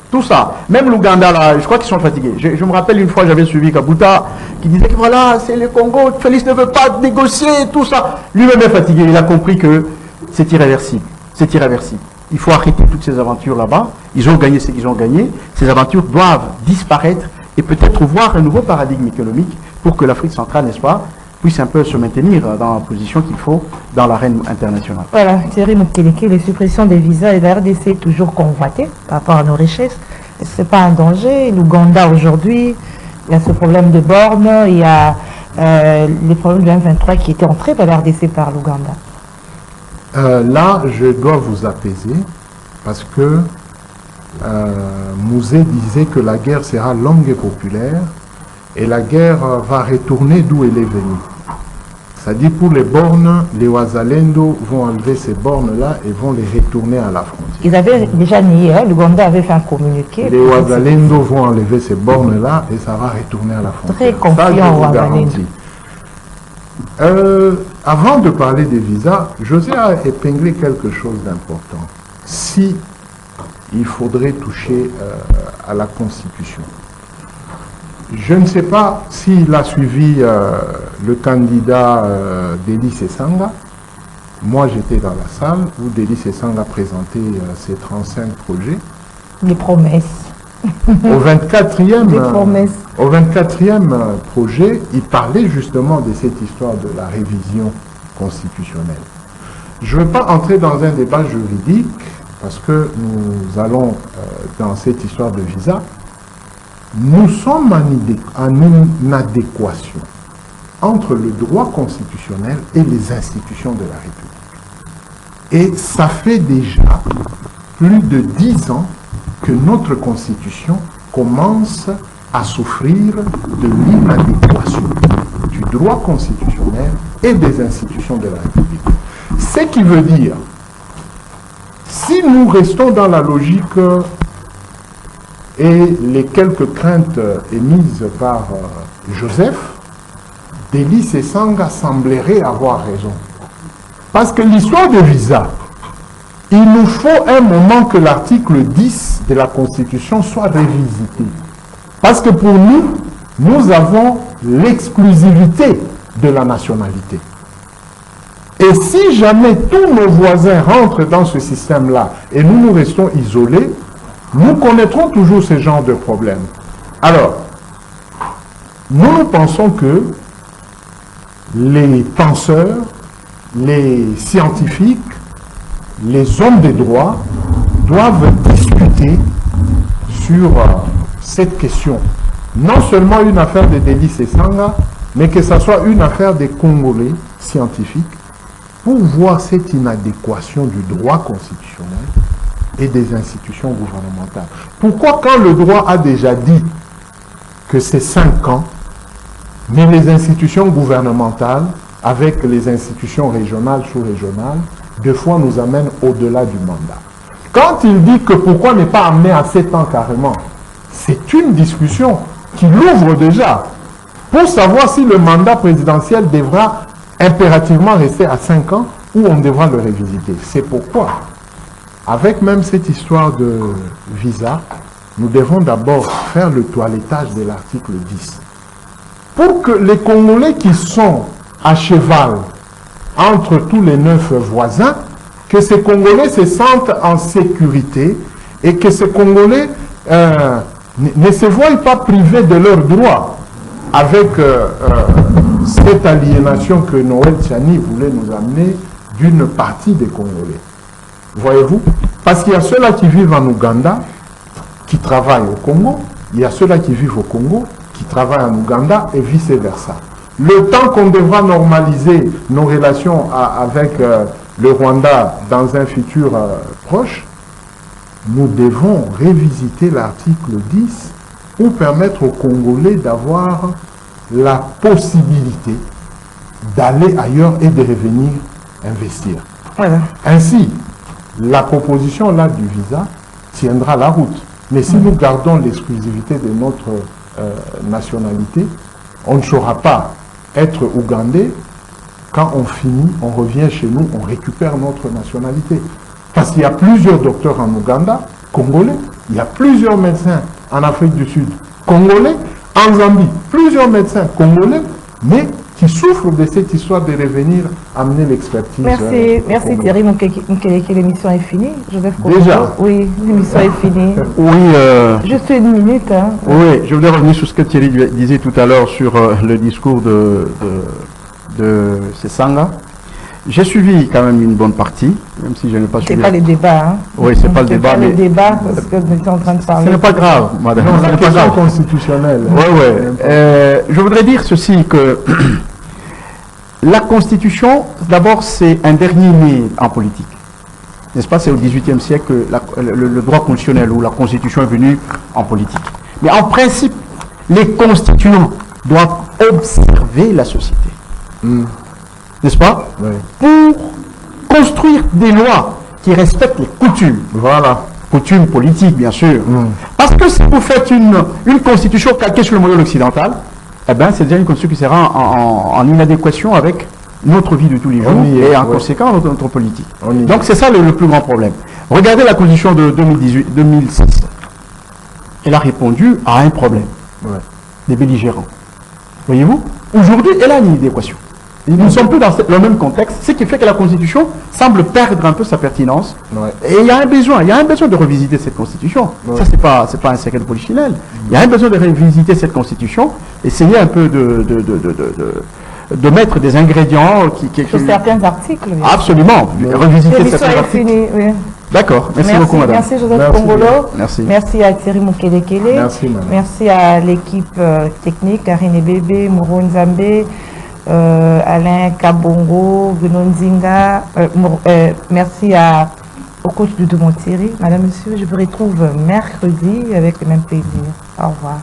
Tout ça. Même l'Ouganda, là, je crois qu'ils sont fatigués. Je me rappelle une fois, j'avais suivi Kabuta, qui disait que voilà, c'est le Congo, Félix ne veut pas négocier, tout ça. Lui-même est fatigué. Il a compris que c'est irréversible. C'est irréversible. Il faut arrêter toutes ces aventures là-bas. Ils ont gagné ce qu'ils ont gagné. Ces aventures doivent disparaître et peut-être voir un nouveau paradigme économique pour que l'Afrique centrale, n'est-ce pas, puisse un peu se maintenir dans la position qu'il faut dans l'arène internationale. Voilà, Thierry Mukeleke, les suppressions des visas et la RDC est toujours convoitée par rapport à nos richesses. Ce n'est pas un danger. L'Ouganda aujourd'hui, il y a ce problème de bornes, il y a les problèmes du M23 qui étaient entrés par la RDC par l'Ouganda. Là, je dois vous apaiser parce que Mouzé disait que la guerre sera longue et populaire et la guerre va retourner d'où elle est venue. C'est-à-dire pour les bornes, les Wazalendo vont enlever ces bornes-là et vont les retourner à la frontière. Ils avaient déjà nié, hein, l'Ouganda avait fait un communiqué. Les Wazalendo vont enlever ces bornes-là et ça va retourner à la frontière. Très confiant, Wazalendo. Avant de parler des visas, José a épinglé quelque chose d'important. Si il faudrait toucher à la Constitution. Je ne sais pas s'il a suivi le candidat Délice Essanga. Moi, j'étais dans la salle où Délice Essanga présentait ses 35 projets. Les promesses. Au 24e projet, il parlait justement de cette histoire de la révision constitutionnelle. Je ne veux pas entrer dans un débat juridique parce que nous allons dans cette histoire de visa. Nous sommes en inadéquation entre le droit constitutionnel et les institutions de la République. Et ça fait déjà plus de 10 ans que notre Constitution commence à souffrir de l'inadéquation du droit constitutionnel et des institutions de la République. Ce qui veut dire, si nous restons dans la logique et les quelques craintes émises par Joseph, Délice Essanga semblerait avoir raison. Parce que l'histoire de visa, il nous faut un moment que l'article 10 de la Constitution soit révisité. Parce que pour nous, nous avons l'exclusivité de la nationalité. Et si jamais tous nos voisins rentrent dans ce système-là et nous restons isolés, nous connaîtrons toujours ce genre de problème. Alors, nous pensons que les penseurs, les scientifiques, les hommes des droits doivent discuter sur cette question. Non seulement une affaire de Délice Essanga, mais que ce soit une affaire des Congolais scientifiques pour voir cette inadéquation du droit constitutionnel et des institutions gouvernementales. Pourquoi quand le droit a déjà dit que c'est 5 ans, mais les institutions gouvernementales, avec les institutions régionales, sous-régionales, des fois nous amènent au-delà du mandat. Quand il dit que pourquoi ne pas amener à 7 ans carrément, c'est une discussion qui l'ouvre déjà pour savoir si le mandat présidentiel devra impérativement rester à 5 ans ou on devra le révisiter. C'est pourquoi, avec même cette histoire de visa, nous devons d'abord faire le toilettage de l'article 10. Pour que les Congolais qui sont à cheval entre tous les 9 voisins, que ces Congolais se sentent en sécurité et que ces Congolais ne se voient pas privés de leurs droits avec cette aliénation que Noël Tchani voulait nous amener d'une partie des Congolais. Voyez-vous? Parce qu'il y a ceux-là qui vivent en Ouganda, qui travaillent au Congo, il y a ceux-là qui vivent au Congo, qui travaillent en Ouganda et vice-versa. Le temps qu'on devra normaliser nos relations avec le Rwanda dans un futur proche, nous devons révisiter l'article 10 pour permettre aux Congolais d'avoir la possibilité d'aller ailleurs et de revenir investir. Voilà. Ainsi, la proposition là du visa tiendra la route. Mais si nous gardons l'exclusivité de notre nationalité, on ne saura pas être ougandais. Quand on finit, on revient chez nous, on récupère notre nationalité. Parce qu'il y a plusieurs docteurs en Ouganda, congolais. Il y a plusieurs médecins en Afrique du Sud, congolais. En Zambie, plusieurs médecins congolais, mais qui souffrent de cette histoire de revenir amener l'expertise. Merci Thierry Mukeleke, l'émission est finie. Joseph Koboko. Déjà? Oui, l'émission est finie. Oui, Juste une minute. Hein. oui, je voudrais revenir sur ce que Thierry disait tout à l'heure sur le discours de Sesanga. J'ai suivi quand même une bonne partie, même si je n'ai pas suivi. C'est pas les débats. Hein. Oui, c'est pas le débat. Pas mais le débat parce que nous étions en train de parler. ce n'est pas grave, madame. Non, Ce la n'est pas question grave. constitutionnelle. Oui, oui. Je voudrais dire ceci, que la Constitution, d'abord, c'est un dernier né en politique. N'est-ce pas? C'est au XVIIIe siècle que le droit constitutionnel ou la Constitution est venue en politique. Mais en principe, les constituants doivent observer la société. N'est-ce pas? Oui. Pour construire des lois qui respectent les coutumes. Voilà. Coutumes politiques, bien sûr. Parce que si vous faites une constitution calquée sur le modèle occidental, eh ben, c'est déjà une constitution qui sera en inadéquation avec notre vie de tous les jours et en conséquence notre politique. Donc c'est ça le plus grand problème. Regardez la constitution de 2006. Elle a répondu à un problème des belligérants. Voyez-vous? Aujourd'hui, elle a une inadéquation. Nous ne sommes plus dans le même contexte, ce qui fait que la Constitution semble perdre un peu sa pertinence. Et il y a un besoin de revisiter cette Constitution. Ça, c'est pas un secret de polichinelle. Il y a un besoin de revisiter cette Constitution, essayer un peu de mettre des ingrédients sur certains articles. Absolument. Revisiter certains articles. Finie, oui. D'accord. Merci beaucoup, madame. Merci Joseph Kongolo. Merci. Merci à Thierry Mukelekele. Merci, madame. Merci à l'équipe technique, Karine Bébé, Mouro Nzambe, Alain Kabongo, Bruno Nzinga. Merci au coach de Thierry. Madame, monsieur, je vous retrouve mercredi avec le même plaisir. Au revoir.